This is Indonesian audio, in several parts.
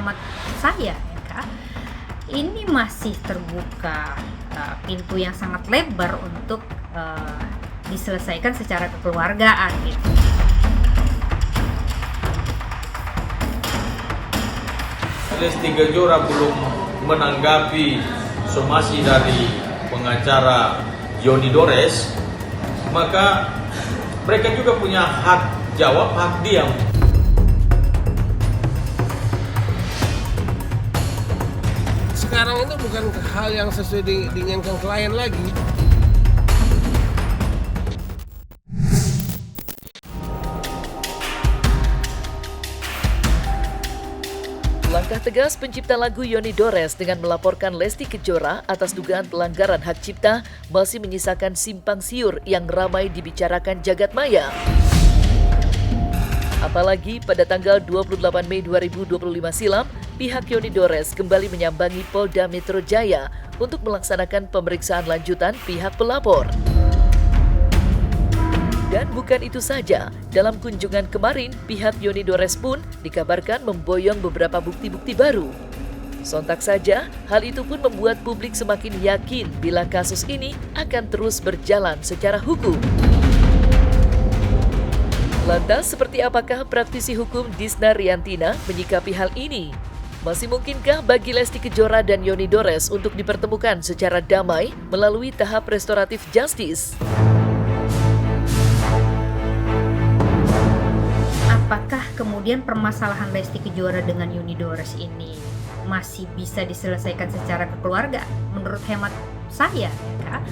hemat saya ya Kak, ini masih terbuka pintu yang sangat lebar untuk diselesaikan secara kekeluargaan gitu. Lesti Kejora belum menanggapi somasi dari pengacara Yoni Dores, maka mereka juga punya hak jawab, hak diam. Sekarang itu bukan hal yang sesuai diinginkan klien lagi. Langkah tegas pencipta lagu Yoni Dores dengan melaporkan Lesti Kejora atas dugaan pelanggaran hak cipta masih menyisakan simpang siur yang ramai dibicarakan jagat maya. Apalagi pada tanggal 28 Mei 2025 silam, pihak Yoni Dores kembali menyambangi Polda Metro Jaya untuk melaksanakan pemeriksaan lanjutan pihak pelapor. Dan bukan itu saja, dalam kunjungan kemarin, pihak Yoni Dores pun dikabarkan memboyong beberapa bukti-bukti baru. Sontak saja, hal itu pun membuat publik semakin yakin bila kasus ini akan terus berjalan secara hukum. Lantas, seperti apakah praktisi hukum Disna Riantina menyikapi hal ini? Masih mungkinkah bagi Lesti Kejora dan Yoni Dores untuk dipertemukan secara damai melalui tahap restoratif justice? Apakah kemudian permasalahan Lesti Kejora dengan Yoni Dores ini masih bisa diselesaikan secara kekeluargaan? Menurut hemat saya, Kak,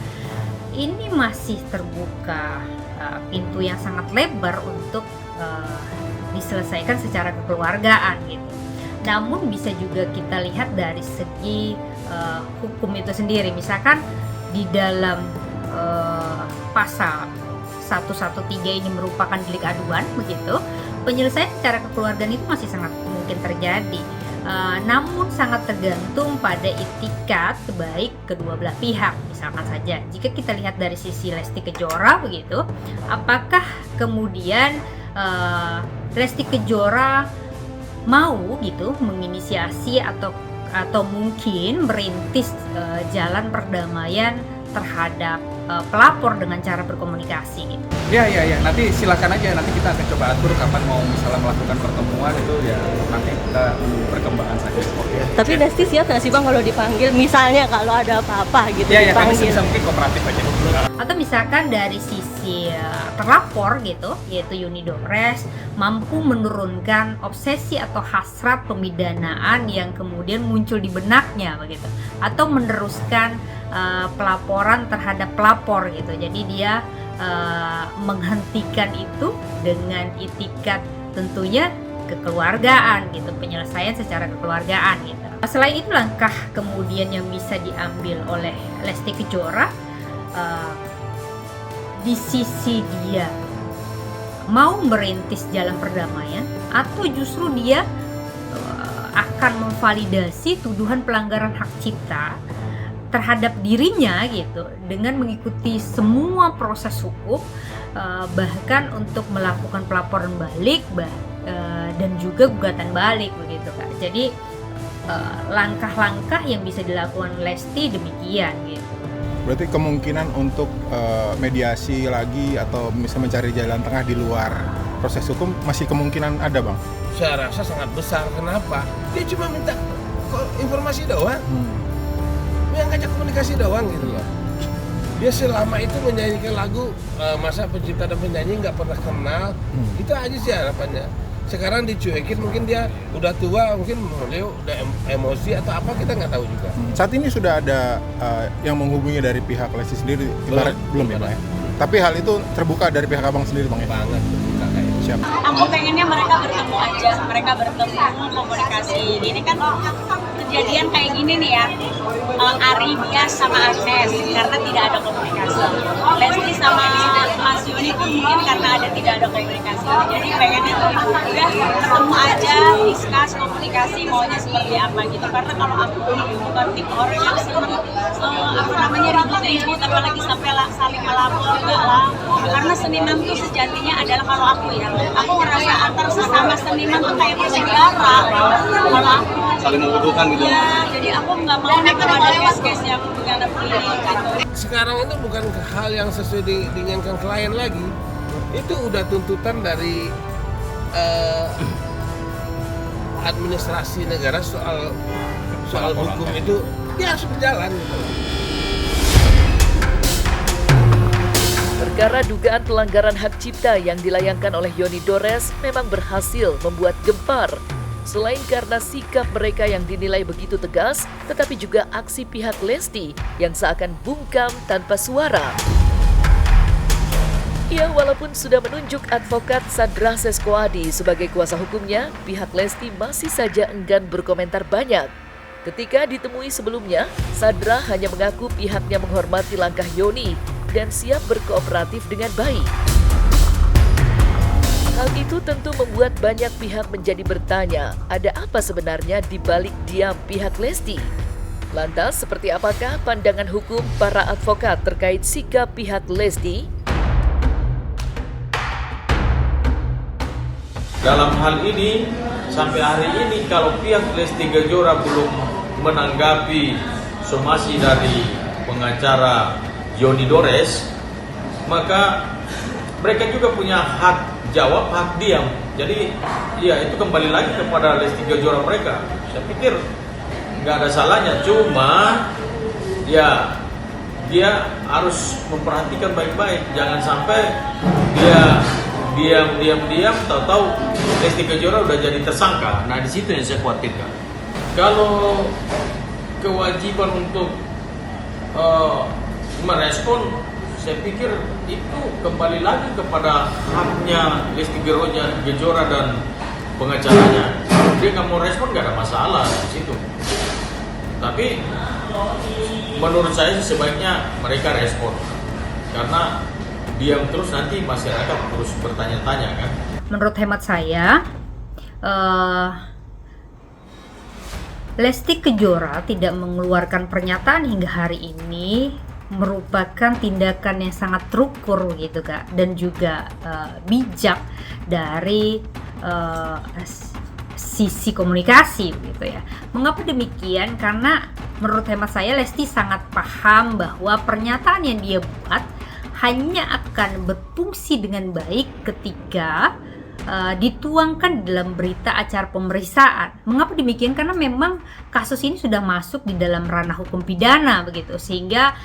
ini masih terbuka pintu yang sangat lebar untuk diselesaikan secara kekeluargaan gitu. Namun bisa juga kita lihat dari segi hukum itu sendiri. Misalkan di dalam pasal 113 ini merupakan delik aduan begitu, penyelesaian secara kekeluargaan itu masih sangat mungkin terjadi. Namun sangat tergantung pada itikat baik kedua belah pihak. Misalkan saja jika kita lihat dari sisi Lesti Kejora begitu, apakah kemudian Lesti Kejora mau gitu menginisiasi atau mungkin merintis jalan perdamaian terhadap pelapor dengan cara berkomunikasi gitu. Ya, nanti silakan aja, nanti kita akan coba atur kapan mau misalnya melakukan pertemuan itu ya, nanti kita perkembangan saja. Oke. Tapi Lesti siap nggak sih Bang kalau dipanggil, misalnya kalau ada apa-apa gitu Ya, kami dipanggil? sebisa mungkin kooperatif aja. Atau misalkan dari sisi terlapor gitu, yaitu Yoni Dores mampu menurunkan obsesi atau hasrat pemidanaan yang kemudian muncul di benaknya begitu, atau meneruskan pelaporan terhadap pelapor gitu. Jadi dia menghentikan itu dengan itikat tentunya kekeluargaan gitu, penyelesaian secara kekeluargaan gitu. Selain itu, langkah kemudian yang bisa diambil oleh Lesti Kejora di sisi dia mau merintis jalan perdamaian atau justru dia akan memvalidasi tuduhan pelanggaran hak cipta terhadap dirinya gitu dengan mengikuti semua proses hukum, bahkan untuk melakukan pelaporan balik dan juga gugatan balik begitu Kak. Jadi langkah-langkah yang bisa dilakukan Lesti demikian gitu. Berarti kemungkinan untuk mediasi lagi atau bisa mencari jalan tengah di luar proses hukum masih kemungkinan ada Bang? Saya rasa sangat besar. Kenapa? Dia cuma minta informasi doang. Yang ngajak komunikasi doang gitu loh. Dia selama itu menyanyikan lagu, masa pencipta dan penyanyi nggak pernah kenal, itu aja sih harapannya. Sekarang dicuekin, mungkin dia udah tua, mungkin beliau udah emosi atau apa, kita nggak tahu juga. Saat ini sudah ada yang menghubungi dari pihak Lesti sendiri, ibarat belum ya Bang ya? Tapi hal itu terbuka dari pihak Abang sendiri Bang ya? Banget terbuka kayak itu. Siap. Aku pengennya mereka bertemu aja, mereka bertemu, komunikasi. Ini kan kejadian kayak gini nih ya, Ari Bias sama Agnes karena tidak ada komunikasi. Lesti sama Mas Yuni pun mungkin karena tidak ada komunikasi. Jadi pengennya tuh udah ketemu aja, diskus, komunikasi maunya seperti apa gitu. Karena kalau aku bukan tipe orang yang seneng ribut-ribut, apalagi sampai saling melapor, enggak lah. Karena seniman tuh sejatinya adalah, kalau aku ya, aku ngerasa antar sesama seniman tuh kayak bersaudara. Kalau aku Saling membutuhkan gitu. ya, jadi aku nggak mau kalau ada case-case yang begini gitu. Sekarang itu bukan hal yang sesuai diinginkan klien lagi. Itu udah tuntutan dari administrasi negara soal hukum itu dia harus berjalan gitu. Perkara dugaan pelanggaran hak cipta yang dilayangkan oleh Yoni Dores memang berhasil membuat gempar. Selain karena sikap mereka yang dinilai begitu tegas, tetapi juga aksi pihak Lesti yang seakan bungkam tanpa suara. Ya, walaupun sudah menunjuk advokat Sadra Seskoadi sebagai kuasa hukumnya, pihak Lesti masih saja enggan berkomentar banyak. Ketika ditemui sebelumnya, Sadra hanya mengaku pihaknya menghormati langkah Yoni dan siap berkooperatif dengan baik. Hal itu tentu membuat banyak pihak menjadi bertanya, ada apa sebenarnya di balik diam pihak Lesti? Lantas, seperti apakah pandangan hukum para advokat terkait sikap pihak Lesti? Dalam hal ini, sampai hari ini kalau pihak Lesti Kejora belum menanggapi somasi dari pengacara Yoni Dores, maka mereka juga punya hak jawab, hak diam. Jadi ya itu kembali lagi kepada Lesti Kejora mereka. Saya pikir nggak ada salahnya, cuma ya dia harus memperhatikan baik-baik, jangan sampai dia diam, tahu-tahu Lesti Kejora udah jadi tersangka. Nah di situ yang saya khawatirkan. Kalau kewajiban untuk merespon, saya pikir itu kembali lagi kepada haknya Lesti Kejora dan pengacaranya. Dia nggak mau respon nggak ada masalah di situ. Tapi menurut saya sebaiknya mereka respon, karena diam terus nanti masyarakat terus bertanya-tanya kan. Menurut hemat saya, Lesti Kejora tidak mengeluarkan pernyataan hingga hari ini merupakan tindakan yang sangat terukur gitu Kak, dan juga bijak dari sisi komunikasi gitu ya. Mengapa demikian? Karena menurut hemat saya Lesti sangat paham bahwa pernyataan yang dia buat hanya akan berfungsi dengan baik ketika dituangkan dalam berita acara pemeriksaan. Mengapa demikian? Karena memang kasus ini sudah masuk di dalam ranah hukum pidana begitu, sehingga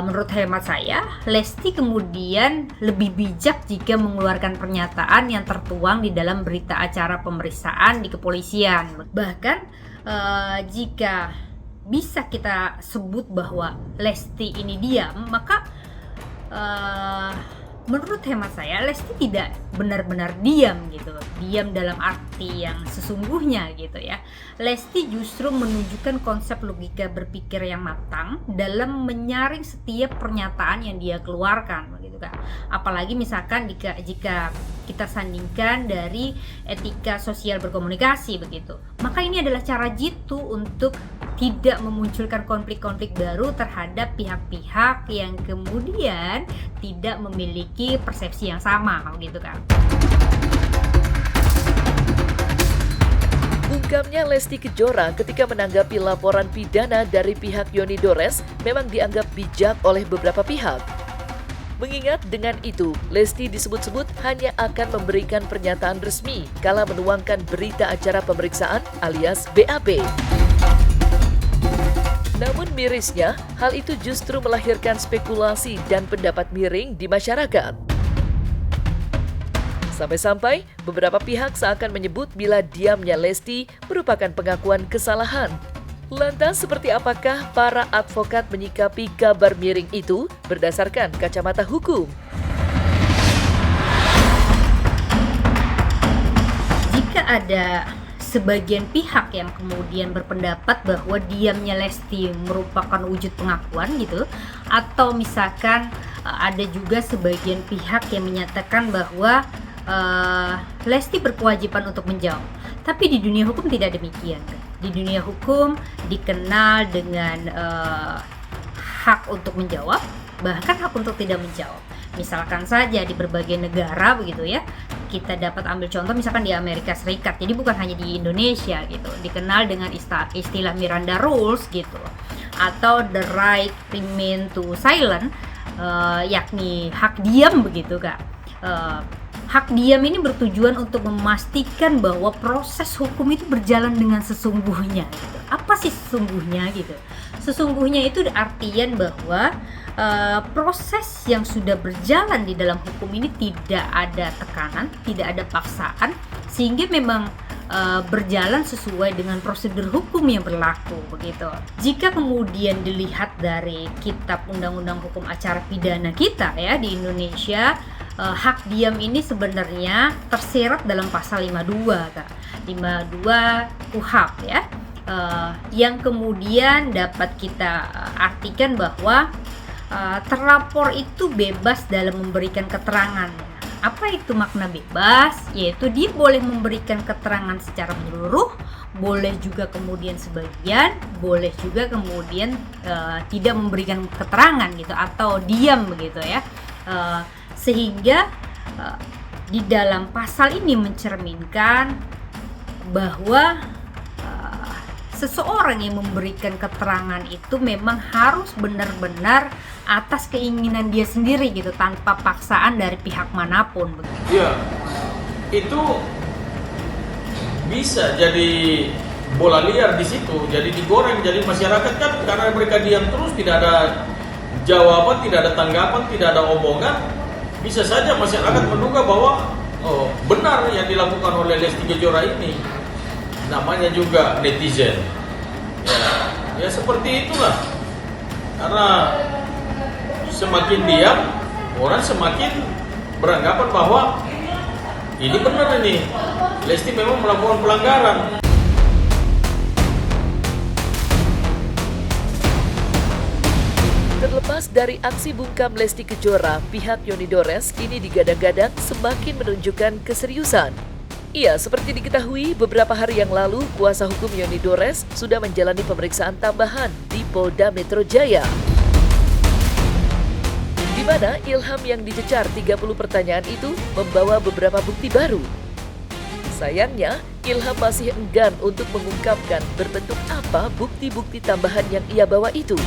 menurut hemat saya Lesti kemudian lebih bijak jika mengeluarkan pernyataan yang tertuang di dalam berita acara pemeriksaan di kepolisian. Bahkan jika bisa kita sebut bahwa Lesti ini diam, maka menurut hemat saya Lesti tidak benar-benar diam gitu, diam dalam arti yang sesungguhnya gitu ya. Lesti justru menunjukkan konsep logika berpikir yang matang dalam menyaring setiap pernyataan yang dia keluarkan begitu kan. Apalagi misalkan jika kita sandingkan dari etika sosial berkomunikasi begitu, maka ini adalah cara jitu untuk tidak memunculkan konflik-konflik baru terhadap pihak-pihak yang kemudian tidak memiliki persepsi yang sama gitu kan. Ungkapnya Lesti Kejora ketika menanggapi laporan pidana dari pihak Yoni Dores memang dianggap bijak oleh beberapa pihak. Mengingat dengan itu, Lesti disebut-sebut hanya akan memberikan pernyataan resmi kala menuangkan berita acara pemeriksaan alias BAP. Namun mirisnya, hal itu justru melahirkan spekulasi dan pendapat miring di masyarakat. Sampai-sampai beberapa pihak seakan menyebut bila diamnya Lesti merupakan pengakuan kesalahan. Lantas seperti apakah para advokat menyikapi kabar miring itu berdasarkan kacamata hukum? Jika ada sebagian pihak yang kemudian berpendapat bahwa diamnya Lesti merupakan wujud pengakuan gitu, atau misalkan ada juga sebagian pihak yang menyatakan bahwa Lesti berkewajiban untuk menjawab. Tapi di dunia hukum tidak demikian. Di dunia hukum dikenal dengan hak untuk menjawab, bahkan hak untuk tidak menjawab. Misalkan saja di berbagai negara begitu ya, kita dapat ambil contoh misalkan di Amerika Serikat, jadi bukan hanya di Indonesia gitu, dikenal dengan istilah Miranda Rules gitu, atau the right remain to silent, yakni hak diam begitu Kak. Hak diam ini bertujuan untuk memastikan bahwa proses hukum itu berjalan dengan sesungguhnya gitu. Apa sih sesungguhnya gitu? Sesungguhnya itu artian bahwa proses yang sudah berjalan di dalam hukum ini tidak ada tekanan, tidak ada paksaan, sehingga memang berjalan sesuai dengan prosedur hukum yang berlaku begitu. Jika kemudian dilihat dari Kitab Undang-Undang Hukum Acara Pidana kita ya di Indonesia, hak diam ini sebenarnya tersirat dalam pasal 52 Kak. 52 KUHP ya. Yang kemudian dapat kita artikan bahwa terlapor itu bebas dalam memberikan keterangan. Apa itu makna bebas? Yaitu dia boleh memberikan keterangan secara menyeluruh, boleh juga kemudian sebagian, boleh juga kemudian tidak memberikan keterangan gitu atau diam begitu ya. Sehingga di dalam pasal ini mencerminkan bahwa seseorang yang memberikan keterangan itu memang harus benar-benar atas keinginan dia sendiri gitu, tanpa paksaan dari pihak manapun. Ya, itu bisa jadi bola liar di situ, jadi digoreng, jadi masyarakat kan karena mereka diam terus, tidak ada jawaban, tidak ada tanggapan, tidak ada omongan, bisa saja masyarakat menduga bahwa benar yang dilakukan oleh Lesti Kejora ini. Namanya juga netizen. Ya seperti itulah. Karena semakin diam, orang semakin beranggapan bahwa ini benar ini. Lesti memang melakukan pelanggaran. Terlepas dari aksi bungkam Lesti Kejora, pihak Yonidores kini digadang-gadang semakin menunjukkan keseriusan. Iya, seperti diketahui, beberapa hari yang lalu, kuasa hukum Yonidores sudah menjalani pemeriksaan tambahan di Polda Metro Jaya. Di mana Ilham yang dicecar 30 pertanyaan itu membawa beberapa bukti baru. Sayangnya, Ilham masih enggan untuk mengungkapkan berbentuk apa bukti-bukti tambahan yang ia bawa itu.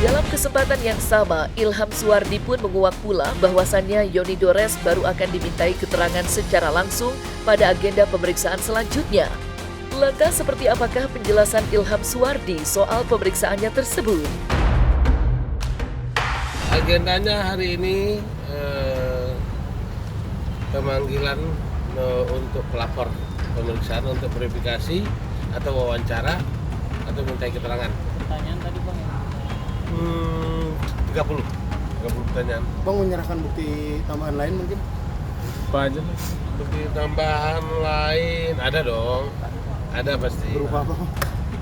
Dalam kesempatan yang sama, Ilham Suwardi pun menguak pula bahwasannya Yonidores baru akan dimintai keterangan secara langsung pada agenda pemeriksaan selanjutnya. Lantas seperti apakah penjelasan Ilham Suwardi soal pemeriksaannya tersebut? Agendanya hari ini pemanggilan untuk pelapor, pemeriksaan untuk verifikasi atau wawancara atau mintai keterangan. Pertanyaan tadi Bang. 30 pertanyaan. Bang menyerahkan bukti tambahan lain mungkin? Apa aja? Bukti tambahan lain ada dong, ada pasti. Berupa apa?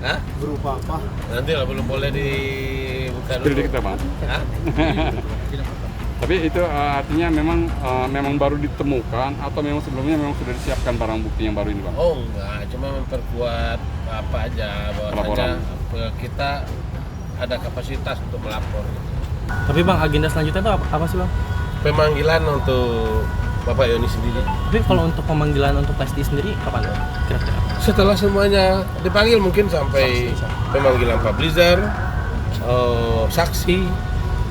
Hah? Berupa apa? Nanti lah belum boleh dibuka dulu. Jadi kita Bang. Hah? Tapi itu artinya memang baru ditemukan atau memang sebelumnya memang sudah disiapkan barang bukti yang baru ini Bang? Oh enggak, cuma memperkuat apa aja bahwasanya kita ada kapasitas untuk melapor. Tapi Bang, agenda selanjutnya itu apa sih Bang? Pemanggilan untuk Bapak Yoni sendiri. Tapi kalau untuk pemanggilan untuk Lesti sendiri kapan Bang? Kira-kira? Setelah semuanya dipanggil mungkin sampai pemanggilan publisher, saksi,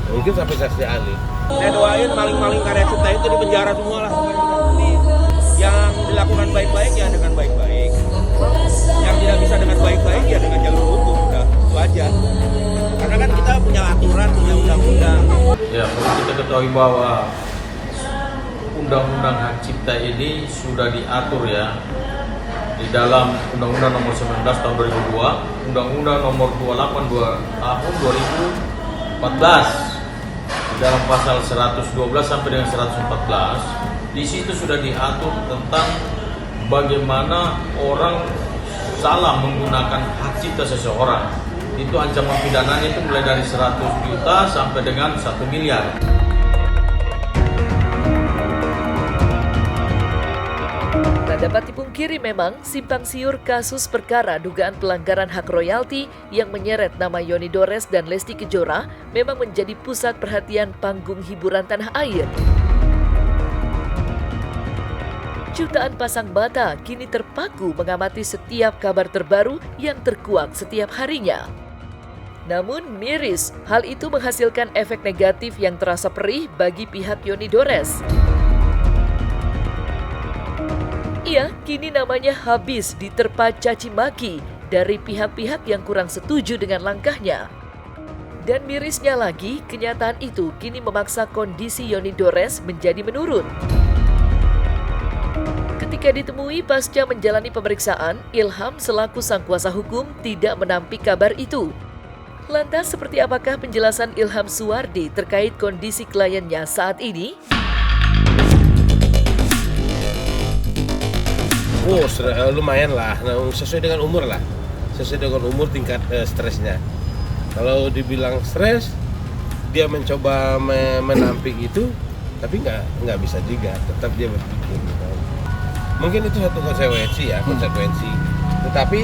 mungkin sampai saksi ahli. Saya doain maling-maling karya cipta itu di penjara semua lah. Yang dilakukan baik-baik ya dengan baik-baik. Yang tidak bisa dengan baik-baik ya dengan jalur hukum. Udah, itu aja. Karena kan kita punya aturan, punya undang-undang. Ya, perlu kita ketahui bahwa Undang-Undang Hak Cipta ini sudah diatur ya di dalam Undang-Undang Nomor 19 Tahun 2002, Undang-Undang Nomor 28 Tahun 2014. Di dalam pasal 112 sampai dengan 114, di situ sudah diatur tentang bagaimana orang salah menggunakan hak cipta seseorang. Itu ancaman pidananya itu mulai dari 100 juta sampai dengan 1 miliar. Tak dapat dipungkiri memang simpang siur kasus perkara dugaan pelanggaran hak royalti yang menyeret nama Yonidores dan Lesti Kejora memang menjadi pusat perhatian panggung hiburan tanah air. Jutaan pasang mata kini terpaku mengamati setiap kabar terbaru yang terkuak setiap harinya. Namun miris, hal itu menghasilkan efek negatif yang terasa perih bagi pihak Yoni Dores. Ia kini namanya habis diterpa caci maki dari pihak-pihak yang kurang setuju dengan langkahnya. Dan mirisnya lagi, kenyataan itu kini memaksa kondisi Yoni Dores menjadi menurun. Ketika ditemui pasca menjalani pemeriksaan, Ilham selaku sang kuasa hukum tidak menampik kabar itu. Lantas seperti apakah penjelasan Ilham Suwardi terkait kondisi kliennya saat ini? Oh, lumayan lah, sesuai dengan umur lah. Sesuai dengan umur tingkat stresnya. Kalau dibilang stres, dia mencoba menampik itu, tapi nggak bisa juga, tetap dia berpikir. Mungkin itu satu konsekuensi ya, Tetapi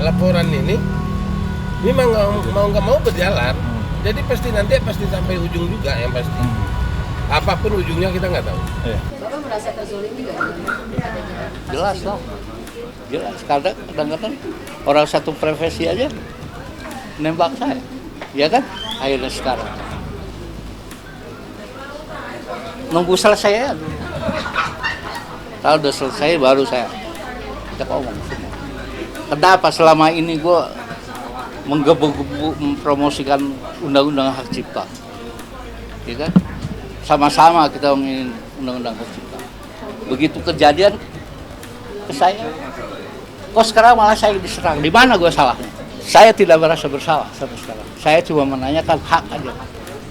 laporan ini memang nggak mau berjalan. Jadi pasti sampai ujung juga yang pasti. Apapun ujungnya kita nggak tahu. Bapak merasa terzolimi nggak? Jelas lah, jelas. Kadang-kadang orang satu profesi aja nembak saya, ya kan? Akhirnya sekarang nunggu selesai ya. Kalau udah selesai baru saya ngomong semua. Kenapa selama ini gue menggebu-gebu mempromosikan undang-undang hak cipta, ya kan? Sama-sama kita ingin undang-undang hak cipta. Begitu kejadian ke saya, kok sekarang malah saya diserang. Di mana gue salahnya? Saya tidak merasa bersalah sampai sekarang. Saya cuma menanyakan hak aja.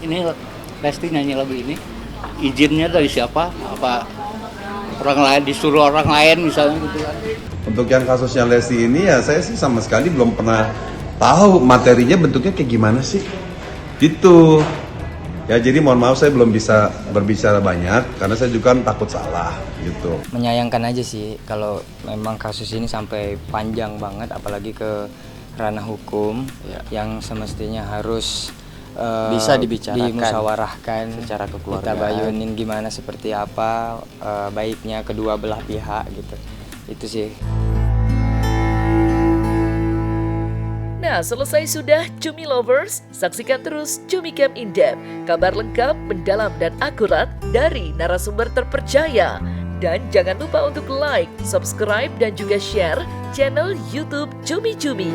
Ini Lesti nyanyi lagu ini, izinnya dari siapa? Apa orang lain disuruh orang lain misalnya gitu kan? Untuk yang kasusnya Lesti ini ya saya sih sama sekali belum pernah tahu materinya bentuknya kayak gimana sih. Gitu. Ya jadi mohon maaf saya belum bisa berbicara banyak karena saya juga kan takut salah gitu. Menyayangkan aja sih kalau memang kasus ini sampai panjang banget apalagi ke ranah hukum yang semestinya harus bisa dibicarakan, dimusyawarahkan secara kekeluargaan. Kita bayunin gimana seperti apa baiknya kedua belah pihak gitu. Itu sih. Nah, selesai sudah Cumi Lovers, saksikan terus Cumi Camp In Depth, kabar lengkap, mendalam dan akurat dari narasumber terpercaya. Dan jangan lupa untuk like, subscribe dan juga share channel YouTube Cumi Cumi.